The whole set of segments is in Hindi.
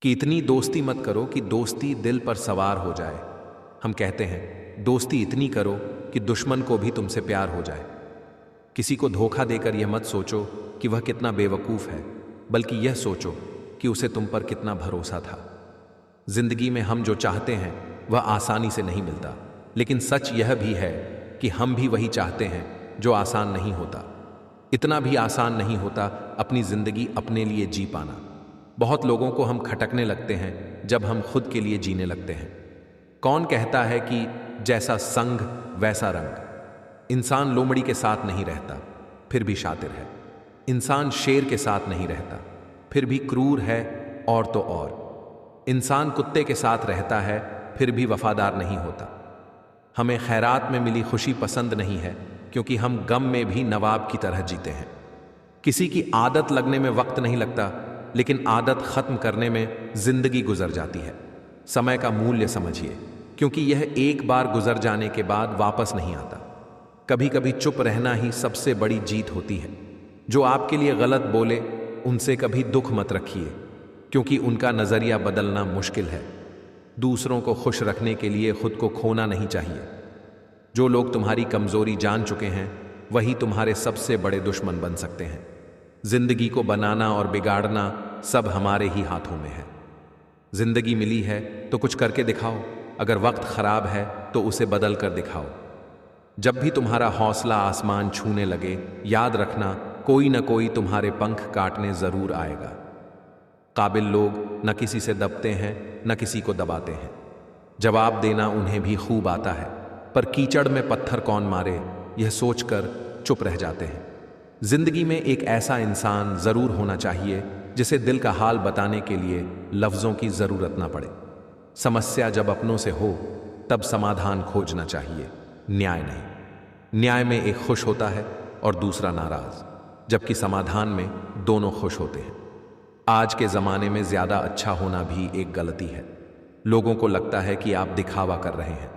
कि इतनी दोस्ती मत करो कि दोस्ती दिल पर सवार हो जाए। हम कहते हैं दोस्ती इतनी करो कि दुश्मन को भी तुमसे प्यार हो जाए। किसी को धोखा देकर यह मत सोचो कि वह कितना बेवकूफ़ है, बल्कि यह सोचो कि उसे तुम पर कितना भरोसा था। जिंदगी में हम जो चाहते हैं वह आसानी से नहीं मिलता, लेकिन सच यह भी है कि हम भी वही चाहते हैं जो आसान नहीं होता। इतना भी आसान नहीं होता अपनी जिंदगी अपने लिए जी पाना। बहुत लोगों को हम खटकने लगते हैं जब हम खुद के लिए जीने लगते हैं। कौन कहता है कि जैसा संग वैसा रंग। इंसान लोमड़ी के साथ नहीं रहता फिर भी शातिर है। इंसान शेर के साथ नहीं रहता फिर भी क्रूर है। और तो और इंसान कुत्ते के साथ रहता है फिर भी वफादार नहीं होता। हमें खैरात में मिली खुशी पसंद नहीं है, क्योंकि हम गम में भी नवाब की तरह जीते हैं। किसी की आदत लगने में वक्त नहीं लगता, लेकिन आदत खत्म करने में जिंदगी गुजर जाती है। समय का मूल्य समझिए, क्योंकि यह एक बार गुजर जाने के बाद वापस नहीं आता। कभी कभी चुप रहना ही सबसे बड़ी जीत होती है। जो आपके लिए गलत बोले उनसे कभी दुख मत रखिए, क्योंकि उनका नजरिया बदलना मुश्किल है। दूसरों को खुश रखने के लिए खुद को खोना नहीं चाहिए। जो लोग तुम्हारी कमजोरी जान चुके हैं वही तुम्हारे सबसे बड़े दुश्मन बन सकते हैं। जिंदगी को बनाना और बिगाड़ना सब हमारे ही हाथों में है। जिंदगी मिली है तो कुछ करके दिखाओ। अगर वक्त खराब है तो उसे बदल कर दिखाओ। जब भी तुम्हारा हौसला आसमान छूने लगे, याद रखना कोई न कोई तुम्हारे पंख काटने जरूर आएगा। काबिल लोग न किसी से दबते हैं न किसी को दबाते हैं। जवाब देना उन्हें भी खूब आता है, पर कीचड़ में पत्थर कौन मारे यह सोचकर चुप रह जाते हैं। जिंदगी में एक ऐसा इंसान जरूर होना चाहिए जिसे दिल का हाल बताने के लिए लफ्जों की जरूरत ना पड़े। समस्या जब अपनों से हो तब समाधान खोजना चाहिए, न्याय नहीं। न्याय में एक खुश होता है और दूसरा नाराज, जबकि समाधान में दोनों खुश होते हैं। आज के ज़माने में ज़्यादा अच्छा होना भी एक गलती है। लोगों को लगता है कि आप दिखावा कर रहे हैं।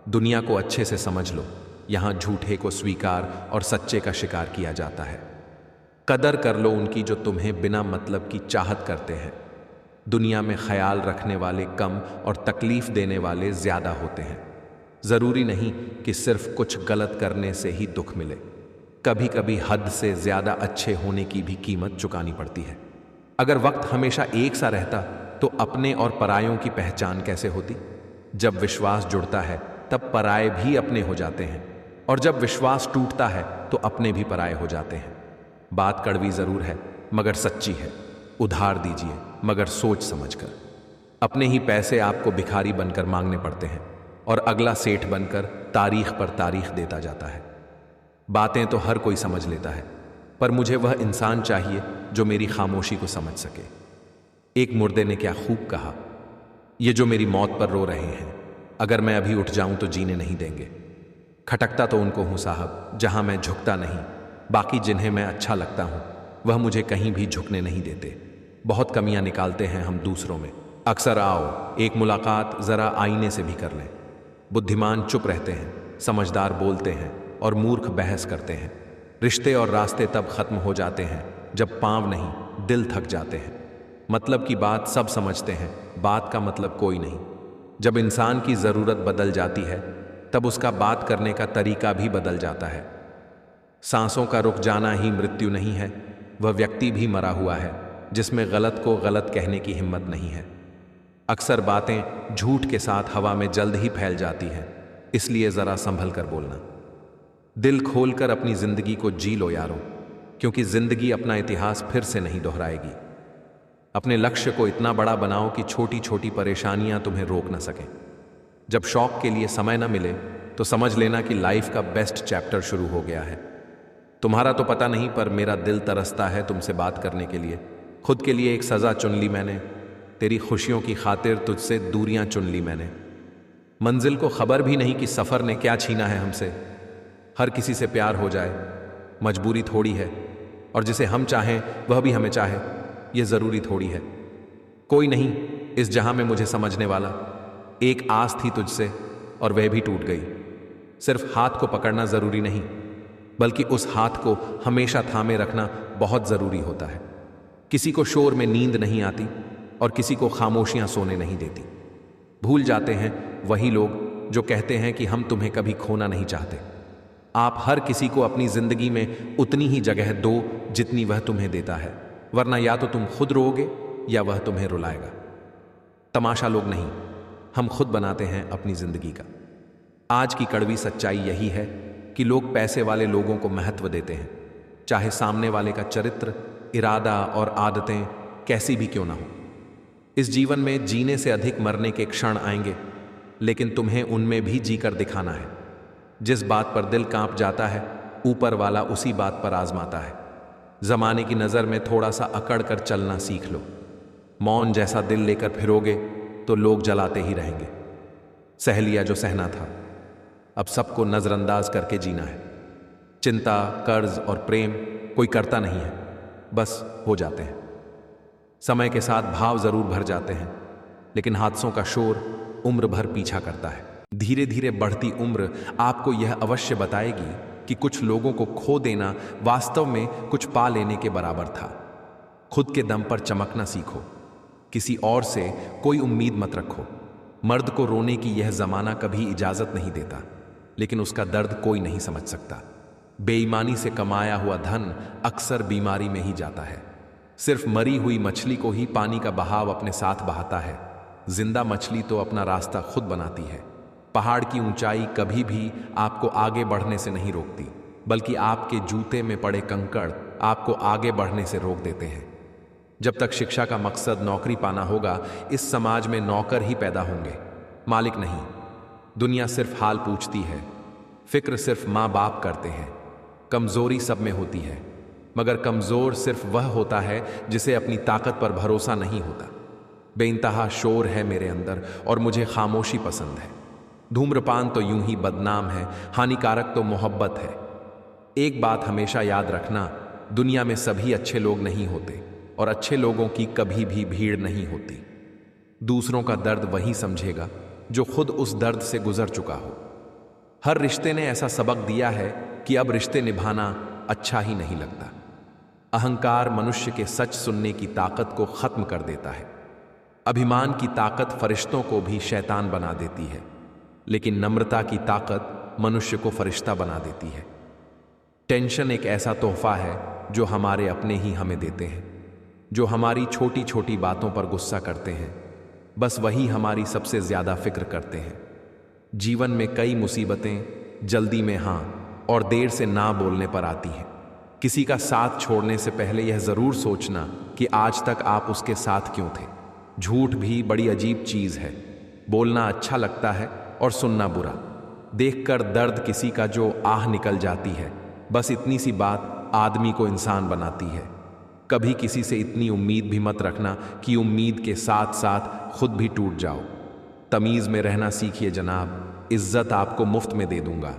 दुनिया को अच्छे से समझ लो, यहाँ झूठे को स्वीकार और सच्चे का शिकार किया जाता है। कदर कर लो उनकी जो तुम्हें बिना मतलब की चाहत करते हैं। दुनिया में ख्याल रखने वाले कम और तकलीफ देने वाले ज़्यादा होते हैं। ज़रूरी नहीं कि सिर्फ कुछ गलत करने से ही दुख मिले। कभी कभी हद से ज़्यादा अच्छे होने की भी कीमत चुकानी पड़ती है। अगर वक्त हमेशा एक सा रहता तो अपने और परायों की पहचान कैसे होती। जब विश्वास जुड़ता है तब पराये भी अपने हो जाते हैं, और जब विश्वास टूटता है तो अपने भी पराये हो जाते हैं। बात कड़वी जरूर है मगर सच्ची है। उधार दीजिए मगर सोच समझकर। अपने ही पैसे आपको भिखारी बनकर मांगने पड़ते हैं, और अगला सेठ बनकर तारीख पर तारीख देता जाता है। बातें तो हर कोई समझ लेता है, पर मुझे वह इंसान चाहिए जो मेरी खामोशी को समझ सके। एक मुर्दे ने क्या खूब कहा, ये जो मेरी मौत पर रो रहे हैं, अगर मैं अभी उठ जाऊं तो जीने नहीं देंगे। खटकता तो उनको हूं साहब जहां मैं झुकता नहीं। बाकी जिन्हें मैं अच्छा लगता हूं वह मुझे कहीं भी झुकने नहीं देते। बहुत कमियां निकालते हैं हम दूसरों में। अक्सर आओ एक मुलाकात जरा आईने से भी कर लें। बुद्धिमान चुप रहते हैं, समझदार बोलते हैं और मूर्ख बहस करते हैं। रिश्ते और रास्ते तब खत्म हो जाते हैं जब पांव नहीं दिल थक जाते हैं। मतलब की बात सब समझते हैं, बात का मतलब कोई नहीं। जब इंसान की ज़रूरत बदल जाती है तब उसका बात करने का तरीका भी बदल जाता है। सांसों का रुक जाना ही मृत्यु नहीं है, वह व्यक्ति भी मरा हुआ है जिसमें गलत को गलत कहने की हिम्मत नहीं है। अक्सर बातें झूठ के साथ हवा में जल्द ही फैल जाती हैं, इसलिए ज़रा संभल कर बोलना। दिल खोलकर अपनी ज़िंदगी को जी लो यारों, क्योंकि ज़िंदगी अपना इतिहास फिर से नहीं दोहराएगी। अपने लक्ष्य को इतना बड़ा बनाओ कि छोटी छोटी परेशानियां तुम्हें रोक न सकें। जब शौक के लिए समय न मिले तो समझ लेना कि लाइफ का बेस्ट चैप्टर शुरू हो गया है। तुम्हारा तो पता नहीं, पर मेरा दिल तरसता है तुमसे बात करने के लिए। खुद के लिए एक सज़ा चुन ली मैंने, तेरी खुशियों की खातिर तुझसे दूरियां चुन ली मैंने। मंजिल को खबर भी नहीं कि सफ़र ने क्या छीना है हमसे। हर किसी से प्यार हो जाए मजबूरी थोड़ी है, और जिसे हम चाहें वह भी हमें चाहे ये ज़रूरी थोड़ी है। कोई नहीं इस जहां में मुझे समझने वाला। एक आस थी तुझसे और वह भी टूट गई। सिर्फ हाथ को पकड़ना ज़रूरी नहीं, बल्कि उस हाथ को हमेशा थामे रखना बहुत ज़रूरी होता है। किसी को शोर में नींद नहीं आती, और किसी को खामोशियां सोने नहीं देती। भूल जाते हैं वही लोग जो कहते हैं कि हम तुम्हें कभी खोना नहीं चाहते। आप हर किसी को अपनी जिंदगी में उतनी ही जगह दो जितनी वह तुम्हें देता है, वरना या तो तुम खुद रोओगे या वह तुम्हें रुलाएगा। तमाशा लोग नहीं, हम खुद बनाते हैं अपनी जिंदगी का। आज की कड़वी सच्चाई यही है कि लोग पैसे वाले लोगों को महत्व देते हैं, चाहे सामने वाले का चरित्र, इरादा और आदतें कैसी भी क्यों ना हो। इस जीवन में जीने से अधिक मरने के क्षण आएंगे, लेकिन तुम्हें उनमें भी जीकर दिखाना है। जिस बात पर दिल कांप जाता है, ऊपर वाला उसी बात पर आजमाता है। जमाने की नजर में थोड़ा सा अकड़ कर चलना सीख लो। मौन जैसा दिल लेकर फिरोगे तो लोग जलाते ही रहेंगे। सह लिया जो सहना था, अब सबको नजरअंदाज करके जीना है। चिंता, कर्ज और प्रेम कोई करता नहीं है, बस हो जाते हैं। समय के साथ भाव जरूर भर जाते हैं, लेकिन हादसों का शोर उम्र भर पीछा करता है। धीरे धीरे बढ़ती उम्र आपको यह अवश्य बताएगी कि कुछ लोगों को खो देना वास्तव में कुछ पा लेने के बराबर था। खुद के दम पर चमकना सीखो, किसी और से कोई उम्मीद मत रखो। मर्द को रोने की यह जमाना कभी इजाजत नहीं देता, लेकिन उसका दर्द कोई नहीं समझ सकता। बेईमानी से कमाया हुआ धन अक्सर बीमारी में ही जाता है। सिर्फ मरी हुई मछली को ही पानी का बहाव अपने साथ बहाता है। जिंदा मछली तो अपना रास्ता खुद बनाती है। पहाड़ की ऊंचाई कभी भी आपको आगे बढ़ने से नहीं रोकती, बल्कि आपके जूते में पड़े कंकड़ आपको आगे बढ़ने से रोक देते हैं। जब तक शिक्षा का मकसद नौकरी पाना होगा, इस समाज में नौकर ही पैदा होंगे, मालिक नहीं। दुनिया सिर्फ हाल पूछती है, फिक्र सिर्फ माँ बाप करते हैं। कमजोरी सब में होती है, मगर कमजोर सिर्फ वह होता है जिसे अपनी ताकत पर भरोसा नहीं होता। बेइंतहा शोर है मेरे अंदर और मुझे खामोशी पसंद है। धूम्रपान तो यूं ही बदनाम है, हानिकारक तो मोहब्बत है। एक बात हमेशा याद रखना, दुनिया में सभी अच्छे लोग नहीं होते और अच्छे लोगों की कभी भी भीड़ नहीं होती। दूसरों का दर्द वही समझेगा जो खुद उस दर्द से गुजर चुका हो। हर रिश्ते ने ऐसा सबक दिया है कि अब रिश्ते निभाना अच्छा ही नहीं लगता। अहंकार मनुष्य के सच सुनने की ताकत को खत्म कर देता है। अभिमान की ताकत फरिश्तों को भी शैतान बना देती है, लेकिन नम्रता की ताकत मनुष्य को फरिश्ता बना देती है। टेंशन एक ऐसा तोहफा है जो हमारे अपने ही हमें देते हैं, जो हमारी छोटी छोटी बातों पर गुस्सा करते हैं। बस वही हमारी सबसे ज्यादा फिक्र करते हैं। जीवन में कई मुसीबतें जल्दी में हाँ और देर से ना बोलने पर आती हैं। किसी का साथ छोड़ने से पहले यह जरूर सोचना कि आज तक आप उसके साथ क्यों थे। झूठ भी बड़ी अजीब चीज है। बोलना अच्छा लगता है और सुनना बुरा। देखकर दर्द किसी का जो आह निकल जाती है, बस इतनी सी बात आदमी को इंसान बनाती है। कभी किसी से इतनी उम्मीद भी मत रखना कि उम्मीद के साथ साथ खुद भी टूट जाओ। तमीज में रहना सीखिए जनाब, इज्जत आपको मुफ्त में दे दूंगा।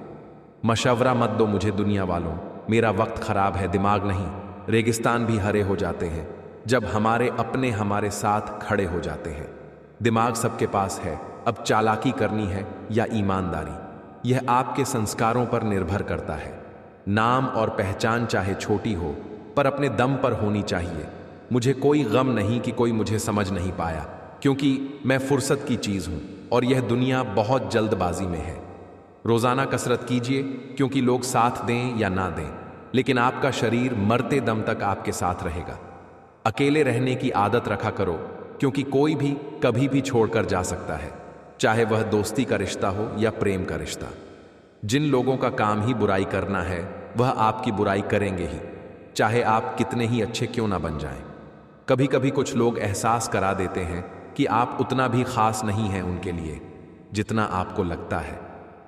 मशवरा मत दो मुझे दुनिया वालों, मेरा वक्त खराब है, दिमाग नहीं। रेगिस्तान भी हरे हो जाते हैं जब हमारे अपने हमारे साथ खड़े हो जाते हैं। दिमाग सबके पास है, अब चालाकी करनी है या ईमानदारी, यह आपके संस्कारों पर निर्भर करता है। नाम और पहचान चाहे छोटी हो, पर अपने दम पर होनी चाहिए। मुझे कोई गम नहीं कि कोई मुझे समझ नहीं पाया, क्योंकि मैं फुर्सत की चीज हूं और यह दुनिया बहुत जल्दबाजी में है। रोजाना कसरत कीजिए, क्योंकि लोग साथ दें या ना दें, लेकिन आपका शरीर मरते दम तक आपके साथ रहेगा। अकेले रहने की आदत रखा करो, क्योंकि कोई भी कभी भी छोड़कर जा सकता है, चाहे वह दोस्ती का रिश्ता हो या प्रेम का रिश्ता। जिन लोगों का काम ही बुराई करना है, वह आपकी बुराई करेंगे ही, चाहे आप कितने ही अच्छे क्यों ना बन जाएं। कभी कभी कुछ लोग एहसास करा देते हैं कि आप उतना भी खास नहीं हैं उनके लिए जितना आपको लगता है।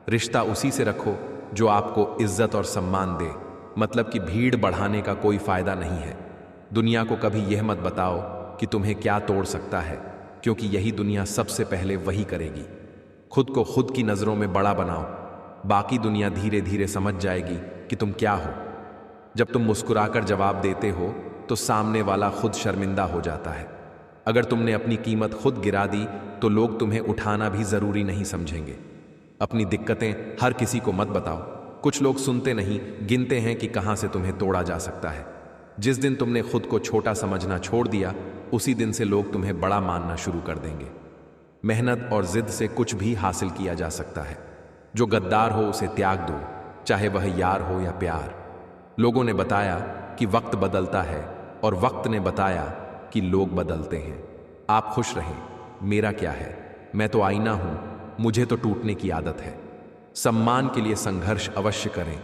रिश्ता उसी से रखो जो आपको इज्जत और सम्मान दे, मतलब कि भीड़ बढ़ाने का कोई फायदा नहीं है। दुनिया को कभी यह मत बताओ कि तुम्हें क्या तोड़ सकता है, क्योंकि यही दुनिया सबसे पहले वही करेगी। खुद को खुद की नजरों में बड़ा बनाओ, बाकी दुनिया धीरे धीरे समझ जाएगी कि तुम क्या हो। जब तुम मुस्कुराकर जवाब देते हो तो सामने वाला खुद शर्मिंदा हो जाता है। अगर तुमने अपनी कीमत खुद गिरा दी तो लोग तुम्हें उठाना भी जरूरी नहीं समझेंगे। अपनी दिक्कतें हर किसी को मत बताओ। कुछ लोग सुनते नहीं, गिनते हैं कि कहां से तुम्हें तोड़ा जा सकता है। जिस दिन तुमने खुद को छोटा समझना छोड़ दिया, उसी दिन से लोग तुम्हें बड़ा मानना शुरू कर देंगे। मेहनत और जिद से कुछ भी हासिल किया जा सकता है। जो गद्दार हो उसे त्याग दो, चाहे वह यार हो या प्यार। लोगों ने बताया कि वक्त बदलता है और वक्त ने बताया कि लोग बदलते हैं। आप खुश रहें, मेरा क्या है, मैं तो आईना हूं, मुझे तो टूटने की आदत है। सम्मान के लिए संघर्ष अवश्य करें,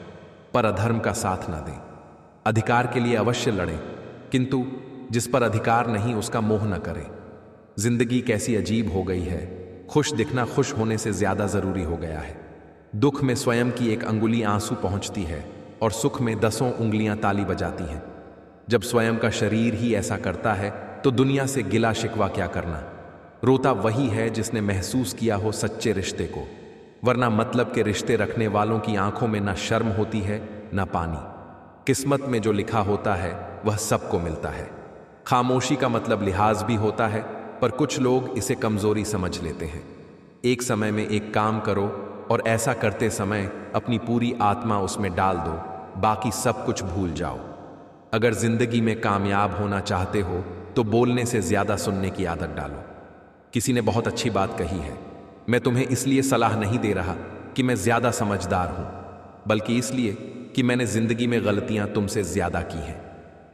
पर अधर्म का साथ ना दें। अधिकार के लिए अवश्य लड़ें, किंतु जिस पर अधिकार नहीं उसका मोह न करें। जिंदगी कैसी अजीब हो गई है, खुश दिखना खुश होने से ज्यादा जरूरी हो गया है। दुख में स्वयं की एक अंगुली आंसू पहुंचती है और सुख में 10 उंगलियां ताली बजाती हैं। जब स्वयं का शरीर ही ऐसा करता है तो दुनिया से गिला शिकवा क्या करना। रोता वही है जिसने महसूस किया हो सच्चे रिश्ते को, वरना मतलब के रिश्ते रखने वालों की आंखों में ना शर्म होती है ना पानी। किस्मत में जो लिखा होता है वह सबको मिलता है। खामोशी का मतलब लिहाज भी होता है, पर कुछ लोग इसे कमजोरी समझ लेते हैं। एक समय में एक काम करो और ऐसा करते समय अपनी पूरी आत्मा उसमें डाल दो, बाकी सब कुछ भूल जाओ। अगर जिंदगी में कामयाब होना चाहते हो तो बोलने से ज्यादा सुनने की आदत डालो। किसी ने बहुत अच्छी बात कही है, मैं तुम्हें इसलिए सलाह नहीं दे रहा कि मैं ज्यादा समझदार हूं, बल्कि इसलिए कि मैंने जिंदगी में गलतियां तुमसे ज्यादा की हैं।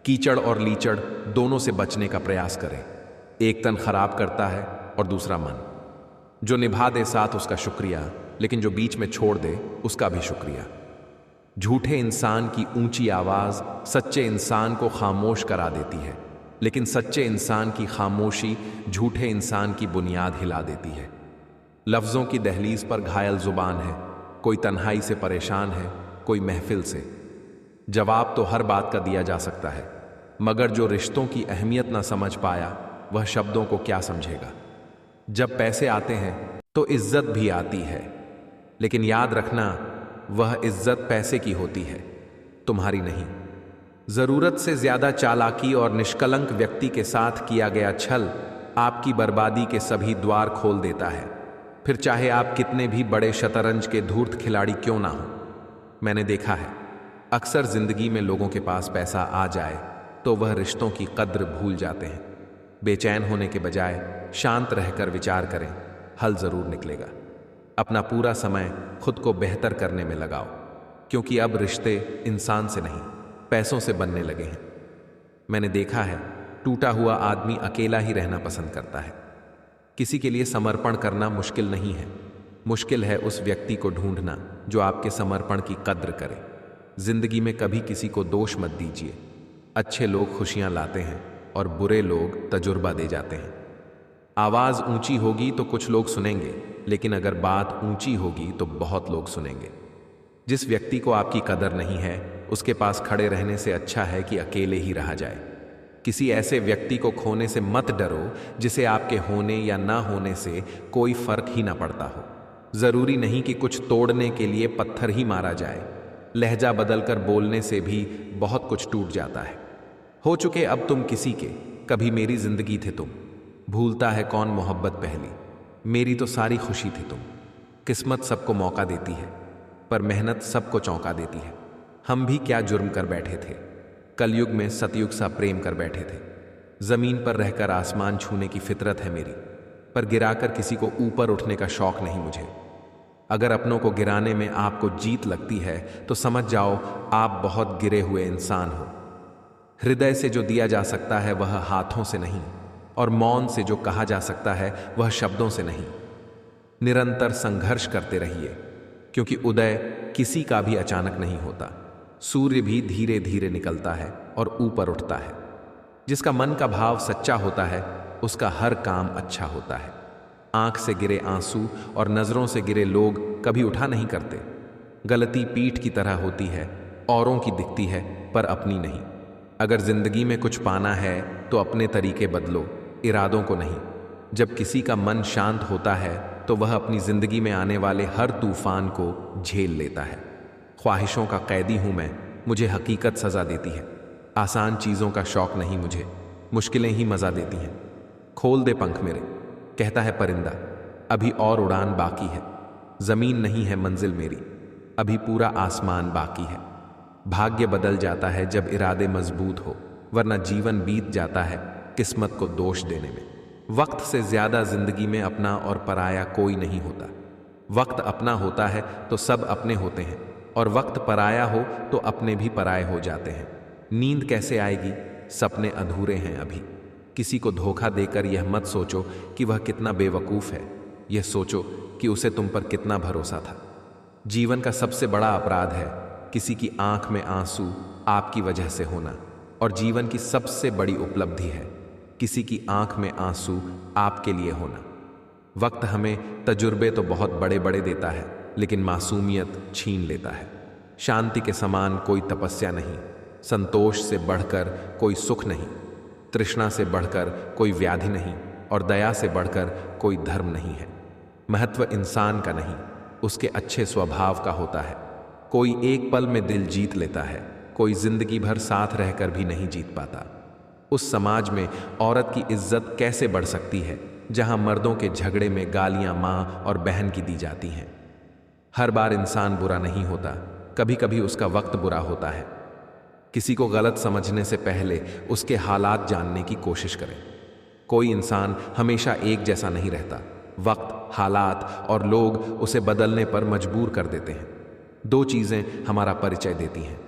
कीचड़ और लीचड़ दोनों से बचने का प्रयास करें। एक तन खराब करता है और दूसरा मन। जो निभा दे साथ उसका शुक्रिया, लेकिन जो बीच में छोड़ दे उसका भी शुक्रिया। झूठे इंसान की ऊंची आवाज सच्चे इंसान को खामोश करा देती है, लेकिन सच्चे इंसान की खामोशी झूठे इंसान की बुनियाद हिला देती है। लफ्जों की दहलीज पर घायल जुबान है, कोई तन्हाई से परेशान है, कोई महफिल से। जवाब तो हर बात का दिया जा सकता है, मगर जो रिश्तों की अहमियत ना समझ पाया वह शब्दों को क्या समझेगा। जब पैसे आते हैं तो इज्जत भी आती है, लेकिन याद रखना वह इज्जत पैसे की होती है, तुम्हारी नहीं। जरूरत से ज्यादा चालाकी और निष्कलंक व्यक्ति के साथ किया गया छल आपकी बर्बादी के सभी द्वार खोल देता है, फिर चाहे आप कितने भी बड़े शतरंज के धूर्त खिलाड़ी क्यों ना हो। मैंने देखा है, अक्सर जिंदगी में लोगों के पास पैसा आ जाए तो वह रिश्तों की कद्र भूल जाते हैं। बेचैन होने के बजाय शांत रहकर विचार करें, हल जरूर निकलेगा। अपना पूरा समय खुद को बेहतर करने में लगाओ, क्योंकि अब रिश्ते इंसान से नहीं पैसों से बनने लगे हैं। मैंने देखा है, टूटा हुआ आदमी अकेला ही रहना पसंद करता है। किसी के लिए समर्पण करना मुश्किल नहीं है, मुश्किल है उस व्यक्ति को ढूंढना जो आपके समर्पण की कद्र करे। जिंदगी में कभी किसी को दोष मत दीजिए। अच्छे लोग खुशियां लाते हैं और बुरे लोग तजुर्बा दे जाते हैं। आवाज ऊंची होगी तो कुछ लोग सुनेंगे, लेकिन अगर बात ऊंची होगी तो बहुत लोग सुनेंगे। जिस व्यक्ति को आपकी कदर नहीं है उसके पास खड़े रहने से अच्छा है कि अकेले ही रहा जाए। किसी ऐसे व्यक्ति को खोने से मत डरो जिसे आपके होने या ना होने से कोई फर्क ही ना पड़ता हो। जरूरी नहीं कि कुछ तोड़ने के लिए पत्थर ही मारा जाए। लहजा बदलकर बोलने से भी बहुत कुछ टूट जाता है। हो चुके अब तुम किसी के, कभी मेरी जिंदगी थे तुम। भूलता है कौन मोहब्बत पहली, मेरी तो सारी खुशी थी तुम। किस्मत सबको मौका देती है, पर मेहनत सबको चौंका देती है। हम भी क्या जुर्म कर बैठे थे, कलयुग में सतयुग सा प्रेम कर बैठे थे। जमीन पर रहकर आसमान छूने की फितरत है मेरी, पर गिराकर किसी को ऊपर उठने का शौक नहीं मुझे। अगर अपनों को गिराने में आपको जीत लगती है तो समझ जाओ आप बहुत गिरे हुए इंसान हो। हृदय से जो दिया जा सकता है वह हाथों से नहीं, और मौन से जो कहा जा सकता है वह शब्दों से नहीं। निरंतर संघर्ष करते रहिए, क्योंकि उदय किसी का भी अचानक नहीं होता। सूर्य भी धीरे धीरे निकलता है और ऊपर उठता है। जिसका मन का भाव सच्चा होता है उसका हर काम अच्छा होता है। आंख से गिरे आंसू और नजरों से गिरे लोग कभी उठा नहीं करते। गलती पीठ की तरह होती है, औरों की दिखती है पर अपनी नहीं। अगर जिंदगी में कुछ पाना है तो अपने तरीके बदलो, इरादों को नहीं। जब किसी का मन शांत होता है तो वह अपनी जिंदगी में आने वाले हर तूफान को झेल लेता है। ख्वाहिशों का कैदी हूं मैं, मुझे हकीकत सजा देती है। आसान चीजों का शौक नहीं मुझे, मुश्किलें ही मजा देती हैं। खोल दे पंख मेरे, कहता है परिंदा, अभी और उड़ान बाकी है। जमीन नहीं है मंजिल मेरी, अभी पूरा आसमान बाकी है। भाग्य बदल जाता है जब इरादे मजबूत हो, वरना जीवन बीत जाता है किस्मत को दोष देने में। वक्त से ज्यादा जिंदगी में अपना और पराया कोई नहीं होता। वक्त अपना होता है तो सब अपने होते हैं, और वक्त पराया हो तो अपने भी पराए हो जाते हैं। नींद कैसे आएगी? सपने अधूरे हैं अभी। किसी को धोखा देकर यह मत सोचो कि वह कितना बेवकूफ है, यह सोचो कि उसे तुम पर कितना भरोसा था। जीवन का सबसे बड़ा अपराध है किसी की आंख में आंसू आपकी वजह से होना, और जीवन की सबसे बड़ी उपलब्धि है किसी की आंख में आंसू आपके लिए होना। वक्त हमें तजुर्बे तो बहुत बड़े बड़े देता है, लेकिन मासूमियत छीन लेता है। शांति के समान कोई तपस्या नहीं, संतोष से बढ़कर कोई सुख नहीं, तृष्णा से बढ़कर कोई व्याधि नहीं, और दया से बढ़कर कोई धर्म नहीं है। महत्व इंसान का नहीं, उसके अच्छे स्वभाव का होता है। कोई एक पल में दिल जीत लेता है, कोई जिंदगी भर साथ रहकर भी नहीं जीत पाता। उस समाज में औरत की इज्जत कैसे बढ़ सकती है जहां मर्दों के झगड़े में गालियां मां और बहन की दी जाती हैं। हर बार इंसान बुरा नहीं होता, कभी कभी उसका वक्त बुरा होता है। किसी को गलत समझने से पहले उसके हालात जानने की कोशिश करें। कोई इंसान हमेशा एक जैसा नहीं रहता। वक्त, हालात और लोग उसे बदलने पर मजबूर कर देते हैं। दो चीजें हमारा परिचय देती हैं,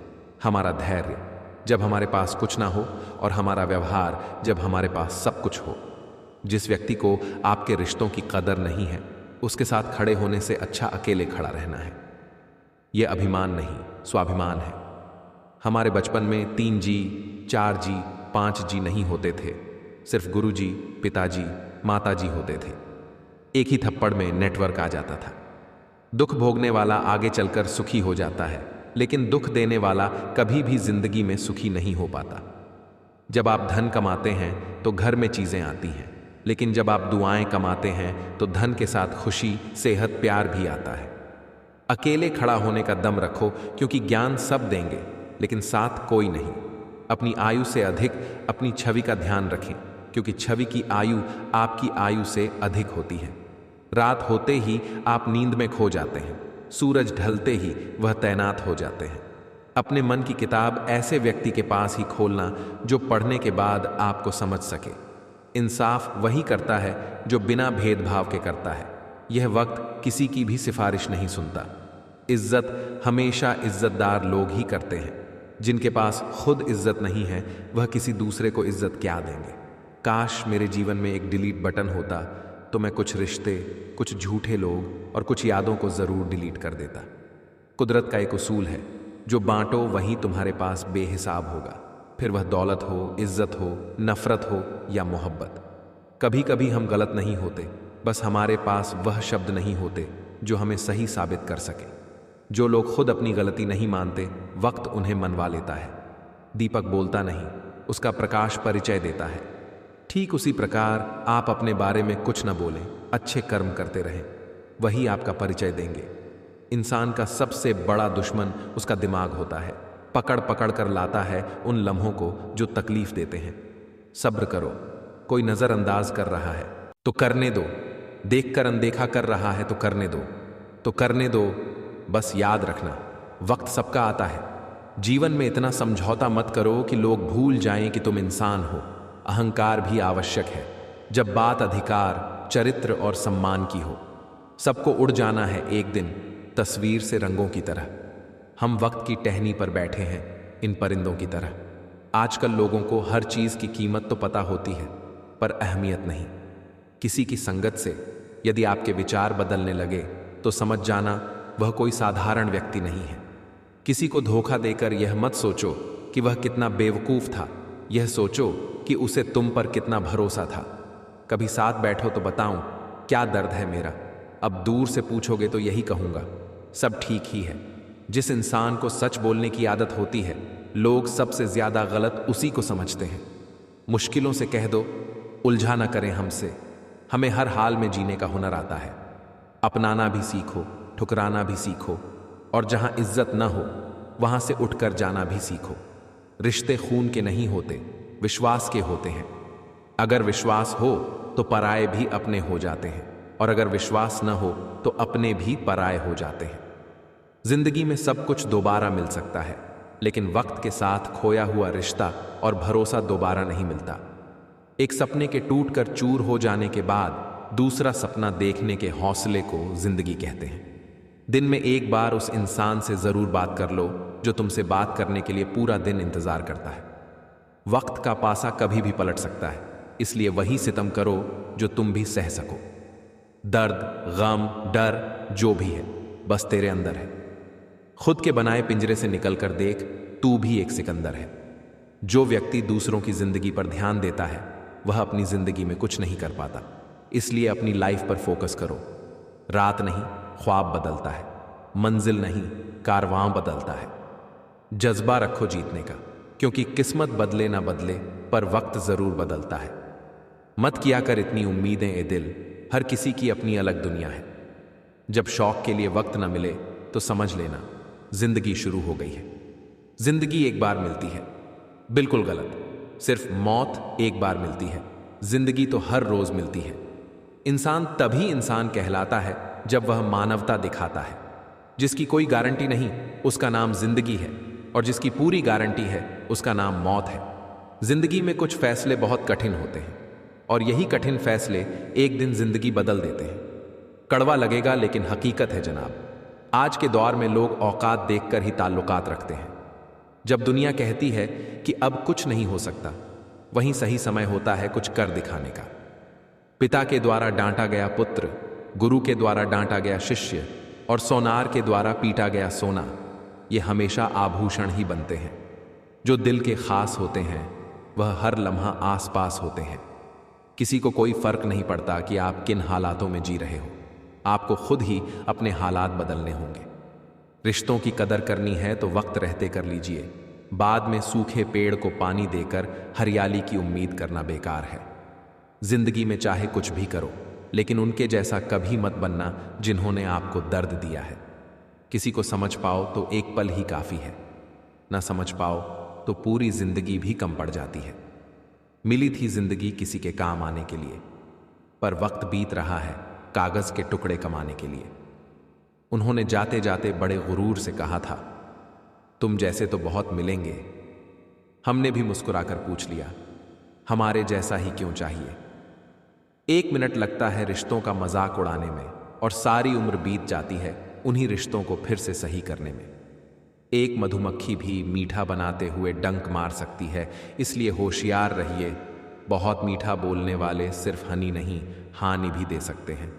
हमारा धैर्य जब हमारे पास कुछ ना हो, और हमारा व्यवहार जब हमारे पास सब कुछ हो। जिस व्यक्ति को आपके रिश्तों की कदर नहीं है, उसके साथ खड़े होने से अच्छा अकेले खड़ा रहना है। यह अभिमान नहीं, स्वाभिमान है। हमारे बचपन में 3 जी, 4 जी, 5 जी नहीं होते थे, सिर्फ गुरुजी, पिताजी, माताजी होते थे। एक ही थप्पड़ में नेटवर्क आ जाता था। दुख भोगने वाला आगे चलकर सुखी हो जाता है, लेकिन दुख देने वाला कभी भी जिंदगी में सुखी नहीं हो पाता। जब आप धन कमाते हैं तो घर में चीजें आती हैं, लेकिन जब आप दुआएं कमाते हैं तो धन के साथ खुशी, सेहत, प्यार भी आता है। अकेले खड़ा होने का दम रखो, क्योंकि ज्ञान सब देंगे लेकिन साथ कोई नहीं। अपनी आयु से अधिक अपनी छवि का ध्यान रखें, क्योंकि छवि की आयु आपकी आयु से अधिक होती है। रात होते ही आप नींद में खो जाते हैं, सूरज ढलते ही वह तैनात हो जाते हैं। अपने मन की किताब ऐसे व्यक्ति के पास ही खोलना जो पढ़ने के बाद आपको समझ सके। इंसाफ वही करता है जो बिना भेदभाव के करता है। यह वक्त किसी की भी सिफारिश नहीं सुनता। इज्जत हमेशा इज्जतदार लोग ही करते हैं। जिनके पास खुद इज्जत नहीं है, वह किसी दूसरे को इज्जत क्या देंगे। काश मेरे जीवन में एक डिलीट बटन होता तो मैं कुछ रिश्ते, कुछ झूठे लोग और कुछ यादों को जरूर डिलीट कर देता। कुदरत का एक उसूल है, जो बांटो वही तुम्हारे पास बेहिसाब होगा, फिर वह दौलत हो, इज्जत हो, नफरत हो या मोहब्बत। कभी कभी हम गलत नहीं होते, बस हमारे पास वह शब्द नहीं होते जो हमें सही साबित कर सके। जो लोग खुद अपनी गलती नहीं मानते, वक्त उन्हें मनवा लेता है। दीपक बोलता नहीं, उसका प्रकाश परिचय देता है। ठीक उसी प्रकार आप अपने बारे में कुछ न बोलें, अच्छे कर्म करते रहें, वही आपका परिचय देंगे। इंसान का सबसे बड़ा दुश्मन उसका दिमाग होता है। पकड़ पकड़ कर लाता है उन लम्हों को जो तकलीफ देते हैं। सब्र करो, कोई नजरअंदाज कर रहा है तो करने दो, देखकर अनदेखा कर रहा है तो करने दो। बस याद रखना, वक्त सबका आता है। जीवन में इतना समझौता मत करो कि लोग भूल जाएं कि तुम इंसान हो। अहंकार भी आवश्यक है जब बात अधिकार, चरित्र और सम्मान की हो। सबको उड़ जाना है एक दिन, तस्वीर से रंगों की तरह। हम वक्त की टहनी पर बैठे हैं, इन परिंदों की तरह। आजकल लोगों को हर चीज की कीमत तो पता होती है, पर अहमियत नहीं। किसी की संगत से यदि आपके विचार बदलने लगे तो समझ जाना वह कोई साधारण व्यक्ति नहीं है। किसी को धोखा देकर यह मत सोचो कि वह कितना बेवकूफ था, यह सोचो कि उसे तुम पर कितना भरोसा था। कभी साथ बैठो तो बताऊं क्या दर्द है मेरा। अब दूर से पूछोगे तो यही कहूंगा, सब ठीक ही है। जिस इंसान को सच बोलने की आदत होती है, लोग सबसे ज्यादा गलत उसी को समझते हैं। मुश्किलों से कह दो, उलझा ना करें हमसे। हमें हर हाल में जीने का हुनर आता है। अपनाना भी सीखो, ठुकराना भी सीखो, और जहां इज्जत न हो वहां से उठकर जाना भी सीखो। रिश्ते खून के नहीं होते, विश्वास के होते हैं। अगर विश्वास हो तो पराये भी अपने हो जाते हैं, और अगर विश्वास न हो तो अपने भी पराये हो जाते हैं। जिंदगी में सब कुछ दोबारा मिल सकता है, लेकिन वक्त के साथ खोया हुआ रिश्ता और भरोसा दोबारा नहीं मिलता। एक सपने के टूटकर चूर हो जाने के बाद दूसरा सपना देखने के हौसले को जिंदगी कहते हैं। दिन में एक बार उस इंसान से जरूर बात कर लो जो तुमसे बात करने के लिए पूरा दिन इंतजार करता है। वक्त का पासा कभी भी पलट सकता है, इसलिए वही सितम करो जो तुम भी सह सको। दर्द, गम, डर जो भी है बस तेरे अंदर है। खुद के बनाए पिंजरे से निकलकर देख, तू भी एक सिकंदर है। जो व्यक्ति दूसरों की जिंदगी पर ध्यान देता है वह अपनी जिंदगी में कुछ नहीं कर पाता। इसलिए अपनी लाइफ पर फोकस करो। रात नहीं ख्वाब बदलता है, मंजिल नहीं कारवां बदलता है। जज्बा रखो जीतने का, क्योंकि किस्मत बदले ना बदले पर वक्त जरूर बदलता है। मत किया कर इतनी उम्मीदें ए दिल, हर किसी की अपनी अलग दुनिया है। जब शौक के लिए वक्त ना मिले तो समझ लेना जिंदगी शुरू हो गई है। जिंदगी एक बार मिलती है, बिल्कुल गलत। सिर्फ मौत एक बार मिलती है, जिंदगी तो हर रोज मिलती है। इंसान तभी इंसान कहलाता है जब वह मानवता दिखाता है। जिसकी कोई गारंटी नहीं उसका नाम जिंदगी है, और जिसकी पूरी गारंटी है उसका नाम मौत है। जिंदगी में कुछ फैसले बहुत कठिन होते हैं, और यही कठिन फैसले एक दिन जिंदगी बदल देते हैं। कड़वा लगेगा लेकिन हकीकत है जनाब। आज के दौर में लोग औकात देखकर ही ताल्लुकात रखते हैं। जब दुनिया कहती है कि अब कुछ नहीं हो सकता, वहीं सही समय होता है कुछ कर दिखाने का। पिता के द्वारा डांटा गया पुत्र, गुरु के द्वारा डांटा गया शिष्य, और सोनार के द्वारा पीटा गया सोना, ये हमेशा आभूषण ही बनते हैं। जो दिल के खास होते हैं वह हर लम्हा आसपास होते हैं। किसी को कोई फर्क नहीं पड़ता कि आप किन हालातों में जी रहे हो, आपको खुद ही अपने हालात बदलने होंगे। रिश्तों की कदर करनी है तो वक्त रहते कर लीजिए। बाद में सूखे पेड़ को पानी देकर हरियाली की उम्मीद करना बेकार है। जिंदगी में चाहे कुछ भी करो, लेकिन उनके जैसा कभी मत बनना जिन्होंने आपको दर्द दिया है। किसी को समझ पाओ तो एक पल ही काफी है, ना समझ पाओ तो पूरी जिंदगी भी कम पड़ जाती है। मिली थी जिंदगी किसी के काम आने के लिए, पर वक्त बीत रहा है कागज के टुकड़े कमाने के लिए। उन्होंने जाते जाते बड़े गुरूर से कहा था, तुम जैसे तो बहुत मिलेंगे। हमने भी मुस्कुराकर पूछ लिया, हमारे जैसा ही क्यों चाहिए। 1 मिनट लगता है रिश्तों का मजाक उड़ाने में, और सारी उम्र बीत जाती है उन्हीं रिश्तों को फिर से सही करने में। एक मधुमक्खी भी मीठा बनाते हुए डंक मार सकती है, इसलिए होशियार रहिए। बहुत मीठा बोलने वाले सिर्फ हनी नहीं हानि भी दे सकते हैं।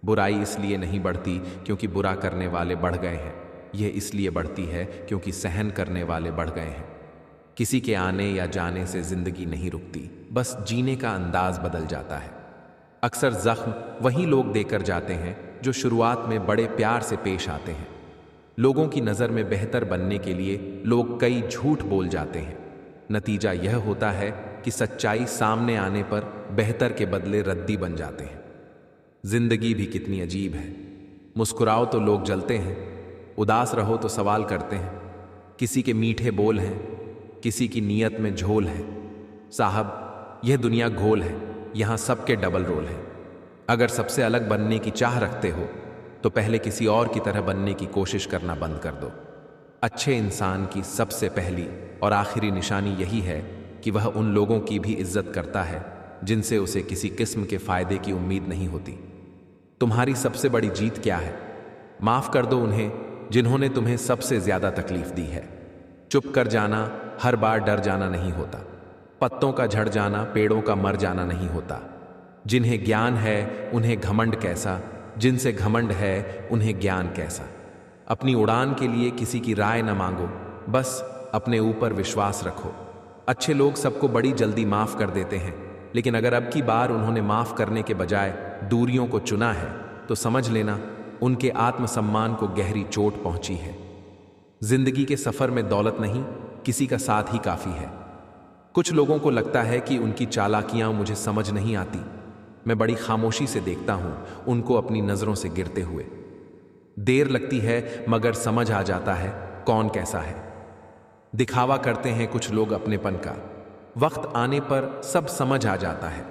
बुराई इसलिए नहीं बढ़ती क्योंकि बुरा करने वाले बढ़ गए हैं, यह इसलिए बढ़ती है क्योंकि सहन करने वाले बढ़ गए हैं। किसी के आने या जाने से जिंदगी नहीं रुकती, बस जीने का अंदाज बदल जाता है। अक्सर जख्म वही लोग देकर जाते हैं जो शुरुआत में बड़े प्यार से पेश आते हैं। लोगों की नज़र में बेहतर बनने के लिए लोग कई झूठ बोल जाते हैं। नतीजा यह होता है कि सच्चाई सामने आने पर बेहतर के बदले रद्दी बन जाते हैं। जिंदगी भी कितनी अजीब है। मुस्कुराओ तो लोग जलते हैं, उदास रहो तो सवाल करते हैं। किसी के मीठे बोल हैं, किसी की नीयत में झोल है। साहब, यह दुनिया घोल है, यहाँ सबके डबल रोल है। अगर सबसे अलग बनने की चाह रखते हो तो पहले किसी और की तरह बनने की कोशिश करना बंद कर दो। अच्छे इंसान की सबसे पहली और आखिरी निशानी यही है कि वह उन लोगों की भी इज्जत करता है जिनसे उसे किसी किस्म के फायदे की उम्मीद नहीं होती। तुम्हारी सबसे बड़ी जीत क्या है? माफ कर दो उन्हें जिन्होंने तुम्हें सबसे ज्यादा तकलीफ दी है। चुप कर जाना हर बार डर जाना नहीं होता। पत्तों का झड़ जाना पेड़ों का मर जाना नहीं होता। जिन्हें ज्ञान है उन्हें घमंड कैसा, जिनसे घमंड है उन्हें ज्ञान कैसा। अपनी उड़ान के लिए किसी की राय न मांगो, बस अपने ऊपर विश्वास रखो। अच्छे लोग सबको बड़ी जल्दी माफ कर देते हैं, लेकिन अगर अब की बार उन्होंने माफ करने के बजाय दूरियों को चुना है तो समझ लेना उनके आत्मसम्मान को गहरी चोट पहुंची है। जिंदगी के सफर में दौलत नहीं, किसी का साथ ही काफी है। कुछ लोगों को लगता है कि उनकी चालाकियां मुझे समझ नहीं आती। मैं बड़ी खामोशी से देखता हूं उनको अपनी नजरों से गिरते हुए। देर लगती है मगर समझ आ जाता है कौन कैसा है। दिखावा करते हैं कुछ लोग अपनेपन का, वक्त आने पर सब समझ आ जाता है।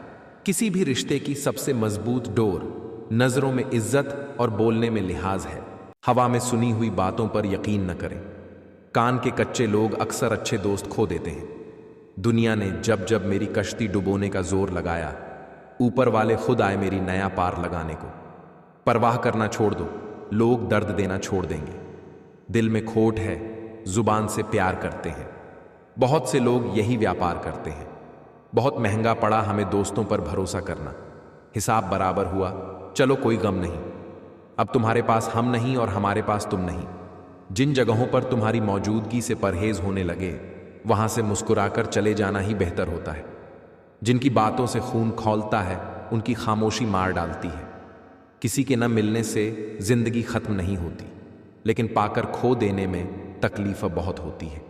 किसी भी रिश्ते की सबसे मजबूत डोर नजरों में इज्जत और बोलने में लिहाज है। हवा में सुनी हुई बातों पर यकीन न करें। कान के कच्चे लोग अक्सर अच्छे दोस्त खो देते हैं। दुनिया ने जब जब मेरी कश्ती डुबोने का जोर लगाया, ऊपर वाले खुद आए मेरी नया पार लगाने को। परवाह करना छोड़ दो, लोग दर्द देना छोड़ देंगे। दिल में खोट है, जुबान से प्यार करते हैं। बहुत से लोग यही व्यापार करते हैं। बहुत महंगा पड़ा हमें दोस्तों पर भरोसा करना। हिसाब बराबर हुआ, चलो कोई गम नहीं। अब तुम्हारे पास हम नहीं और हमारे पास तुम नहीं। जिन जगहों पर तुम्हारी मौजूदगी से परहेज होने लगे, वहां से मुस्कुराकर चले जाना ही बेहतर होता है। जिनकी बातों से खून खौलता है, उनकी खामोशी मार डालती है। किसी के न मिलने से जिंदगी खत्म नहीं होती, लेकिन पाकर खो देने में तकलीफ बहुत होती है।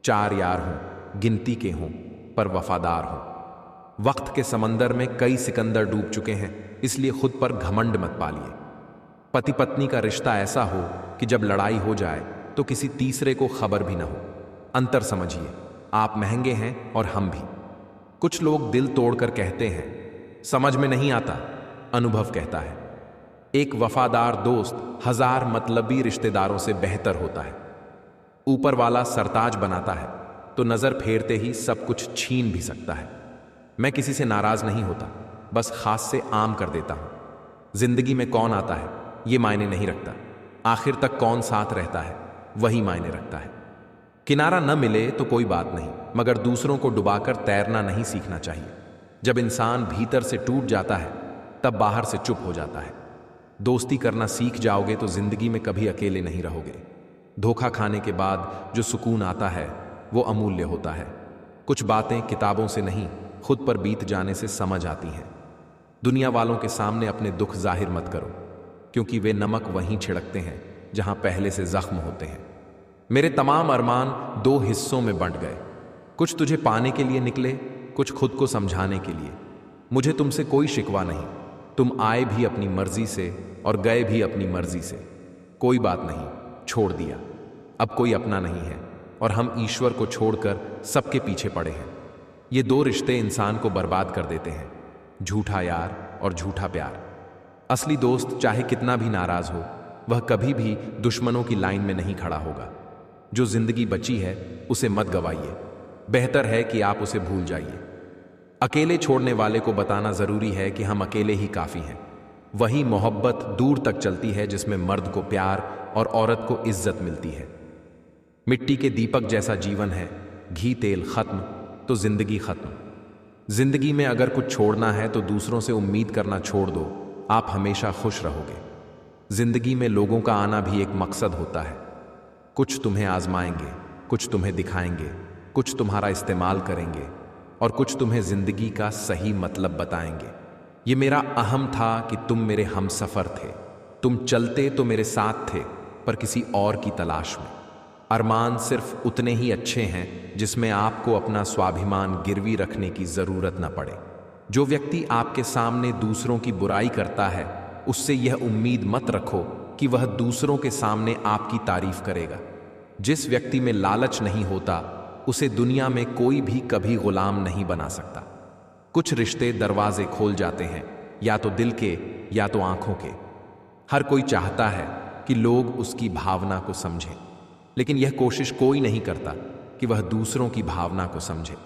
4 यार हों, गिनती के हों, पर वफादार हों। वक्त के समंदर में कई सिकंदर डूब चुके हैं, इसलिए खुद पर घमंड मत पालिए। पति पत्नी का रिश्ता ऐसा हो कि जब लड़ाई हो जाए तो किसी तीसरे को खबर भी ना हो। अंतर समझिए, आप महंगे हैं और हम भी। कुछ लोग दिल तोड़कर कहते हैं, समझ में नहीं आता, अनुभव कहता है। एक वफादार दोस्त 1000 मतलबी रिश्तेदारों से बेहतर होता है। ऊपर वाला सरताज बनाता है तो नजर फेरते ही सब कुछ छीन भी सकता है। मैं किसी से नाराज नहीं होता, बस खास से आम कर देता हूं। जिंदगी में कौन आता है ये मायने नहीं रखता, आखिर तक कौन साथ रहता है वही मायने रखता है। किनारा न मिले तो कोई बात नहीं, मगर दूसरों को डुबाकर तैरना नहीं सीखना चाहिए। जब इंसान भीतर से टूट जाता है तब बाहर से चुप हो जाता है। दोस्ती करना सीख जाओगे तो जिंदगी में कभी अकेले नहीं रहोगे। धोखा खाने के बाद जो सुकून आता है वो अमूल्य होता है। कुछ बातें किताबों से नहीं, खुद पर बीत जाने से समझ आती हैं। दुनिया वालों के सामने अपने दुख जाहिर मत करो, क्योंकि वे नमक वहीं छिड़कते हैं जहां पहले से जख्म होते हैं। मेरे तमाम अरमान 2 हिस्सों में बंट गए। कुछ तुझे पाने के लिए निकले, कुछ खुद को समझाने के लिए। मुझे तुमसे कोई शिकवा नहीं, तुम आए भी अपनी मर्जी से और गए भी अपनी मर्जी से। कोई बात नहीं, छोड़ दिया। अब कोई अपना नहीं है और हम ईश्वर को छोड़कर सबके पीछे पड़े हैं। ये 2 रिश्ते इंसान को बर्बाद कर देते हैं, झूठा यार और झूठा प्यार। असली दोस्त चाहे कितना भी नाराज हो, वह कभी भी दुश्मनों की लाइन में नहीं खड़ा होगा। जो जिंदगी बची है उसे मत गवाइए, बेहतर है कि आप उसे भूल जाइए। अकेले छोड़ने वाले को बताना जरूरी है कि हम अकेले ही काफी हैं। वही मोहब्बत दूर तक चलती है जिसमें मर्द को प्यार और औरत को इज्जत मिलती है। मिट्टी के दीपक जैसा जीवन है, घी तेल खत्म तो जिंदगी खत्म। जिंदगी में अगर कुछ छोड़ना है तो दूसरों से उम्मीद करना छोड़ दो, आप हमेशा खुश रहोगे। जिंदगी में लोगों का आना भी एक मकसद होता है। कुछ तुम्हें आजमाएंगे, कुछ तुम्हें दिखाएंगे, कुछ तुम्हारा इस्तेमाल करेंगे और कुछ तुम्हें जिंदगी का सही मतलब बताएंगे। ये मेरा अहम था कि तुम मेरे हमसफर थे। तुम चलते तो मेरे साथ थे, पर किसी और की तलाश में। अरमान सिर्फ उतने ही अच्छे हैं जिसमें आपको अपना स्वाभिमान गिरवी रखने की जरूरत न पड़े। जो व्यक्ति आपके सामने दूसरों की बुराई करता है, उससे यह उम्मीद मत रखो कि वह दूसरों के सामने आपकी तारीफ करेगा। जिस व्यक्ति में लालच नहीं होता, उसे दुनिया में कोई भी कभी गुलाम नहीं बना सकता। कुछ रिश्ते दरवाजे खोल जाते हैं, या तो दिल के या तो आंखों के। हर कोई चाहता है कि लोग उसकी भावना को समझें, लेकिन यह कोशिश कोई नहीं करता कि वह दूसरों की भावना को समझे।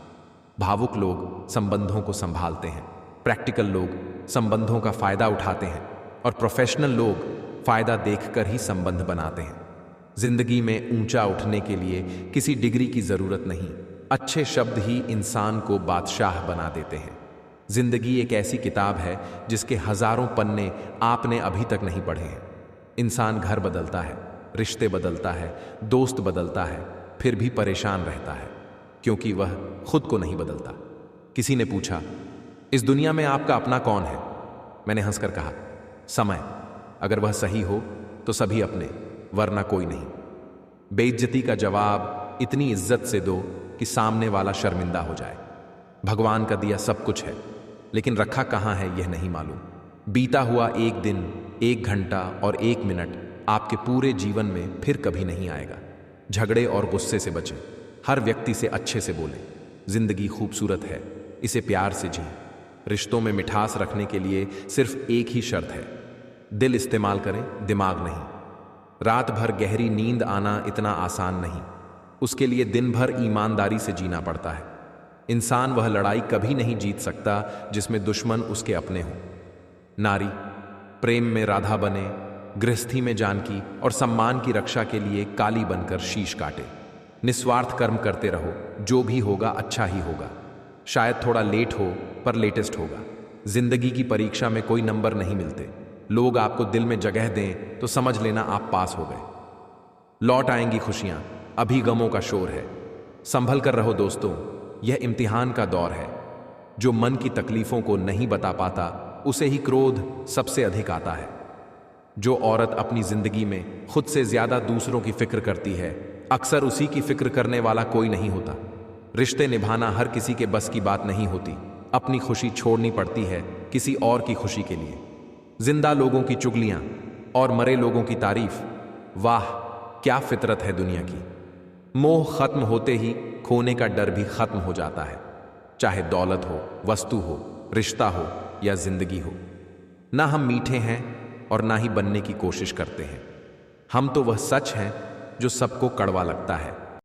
भावुक लोग संबंधों को संभालते हैं, प्रैक्टिकल लोग संबंधों का फायदा उठाते हैं और प्रोफेशनल लोग फायदा देखकर ही संबंध बनाते हैं। जिंदगी में ऊंचा उठने के लिए किसी डिग्री की जरूरत नहीं, अच्छे शब्द ही इंसान को बादशाह बना देते हैं। जिंदगी एक ऐसी किताब है जिसके हजारों पन्ने आपने अभी तक नहीं पढ़े हैं। इंसान घर बदलता है, रिश्ते बदलता है, दोस्त बदलता है, फिर भी परेशान रहता है, क्योंकि वह खुद को नहीं बदलता। किसी ने पूछा, इस दुनिया में आपका अपना कौन है? मैंने हंसकर कहा, समय। अगर वह सही हो तो सभी अपने, वरना कोई नहीं। बेइज्जती का जवाब इतनी इज्जत से दो कि सामने वाला शर्मिंदा हो जाए। भगवान का दिया सब कुछ है, लेकिन रखा कहाँ है यह नहीं मालूम। बीता हुआ एक दिन, 1 घंटा और 1 मिनट आपके पूरे जीवन में फिर कभी नहीं आएगा। झगड़े और गुस्से से बचें, हर व्यक्ति से अच्छे से बोलें। जिंदगी खूबसूरत है, इसे प्यार से जिएं। रिश्तों में मिठास रखने के लिए सिर्फ एक ही शर्त है, दिल इस्तेमाल करें, दिमाग नहीं। रात भर गहरी नींद आना इतना आसान नहीं, उसके लिए दिन भर ईमानदारी से जीना पड़ता है। इंसान वह लड़ाई कभी नहीं जीत सकता जिसमें दुश्मन उसके अपने हों। नारी प्रेम में राधा बने, गृहस्थी में जानकी और सम्मान की रक्षा के लिए काली बनकर शीश काटे। निस्वार्थ कर्म करते रहो, जो भी होगा अच्छा ही होगा। शायद थोड़ा लेट हो पर लेटेस्ट होगा। जिंदगी की परीक्षा में कोई नंबर नहीं मिलते। लोग आपको दिल में जगह दें तो समझ लेना आप पास हो गए। लौट आएंगी खुशियां, अभी गमों का शोर है। संभल कर रहो दोस्तों, यह इम्तिहान का दौर है। जो मन की तकलीफों को नहीं बता पाता उसे ही क्रोध सबसे अधिक आता है। जो औरत अपनी जिंदगी में खुद से ज्यादा दूसरों की फिक्र करती है, अक्सर उसी की फिक्र करने वाला कोई नहीं होता। रिश्ते निभाना हर किसी के बस की बात नहीं होती। अपनी खुशी छोड़नी पड़ती है किसी और की खुशी के लिए। जिंदा लोगों की चुगलियां और मरे लोगों की तारीफ, वाह क्या फितरत है दुनिया की। मोह खत्म होते ही खोने का डर भी खत्म हो जाता है। चाहे दौलत हो, वस्तु हो, रिश्ता हो या जिंदगी हो। ना हम मीठे हैं और ना ही बनने की कोशिश करते हैं। हम तो वह सच हैं जो सबको कड़वा लगता है।